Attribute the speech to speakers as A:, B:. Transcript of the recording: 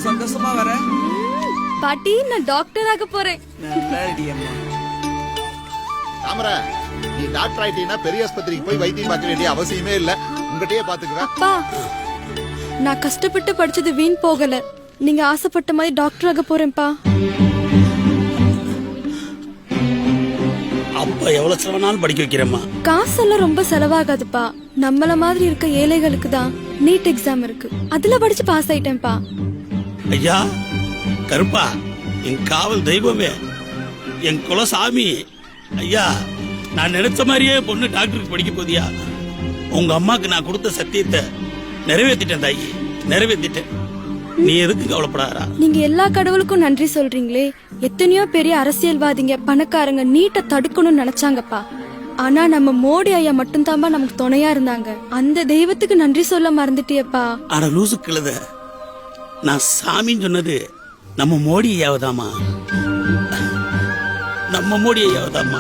A: சந்தோஷமா வர
B: பாட்டி, நான் டாக்டர் ஆக போறேன்.
C: தாமரை, நீ டாக்டர் ஆயிட்டீங்கன்னா பெரிய ஆஸ்பத்திரிக்கு போய் வைத்தியம் பார்க்க வேண்டிய அவசியமே இல்ல, உங்ககிட்டயே பாத்துக்குவேன்.
B: அப்பா, நான் கஷ்டப்பட்டு படிச்சது வீண் போகல. நீங்க ஆசைப்பட்ட மாதிரி டாக்டர் ஆக போறேன்ப்பா.
D: அப்பா எவ்வளவு செலவானாலும் படிக்க வைக்கிறேம்மா.
B: காசெல்லாம் ரொம்ப செலவாகாதுப்பா. நம்மள மாதிரி இருக்க ஏழைகளுக்கு தான் நீட் எக்ஸாம் இருக்கு, அதுல படிச்சு பாஸ் ஆயிட்டேன்ப்பா.
D: ஐயா கருப்பா, என் காவல் தெய்வமே, என் குலசாமி ஐயா, நான் நினைச்ச மாதிரியே பொண்ணு டாக்டருக்கு படிக்க போதியா? உங்க அம்மாக்கு நான் கொடுத்த சத்தியத்தை நிறைவேற்றிட்டேன் தாயி, நிறைவேற்றிட்டேன். நீ எதுக்கு கவலைப்படாதா?
B: நீங்க எல்லா கடவுளுக்கும் நன்றி சொல்றீங்களே. எத்தனையோ பெரிய அரசியல்வாதிங்க, பணக்காரங்க நீட்டை தடுக்கணும்னு நினைச்சாங்கப்பா. ஆனா நம்ம மோடி ஐயா மட்டும்தான்பா நமக்கு துணையா இருந்தாங்க. அந்த தெய்வத்துக்கு நன்றி சொல்ல மறந்துட்டியப்பா.
D: ஆனா லூசு கிழத, நான் சாமின்னு சொன்னது நம்ம மோடி ஐயாவதாமா, நம்ம மோடி ஐயாவதாமா.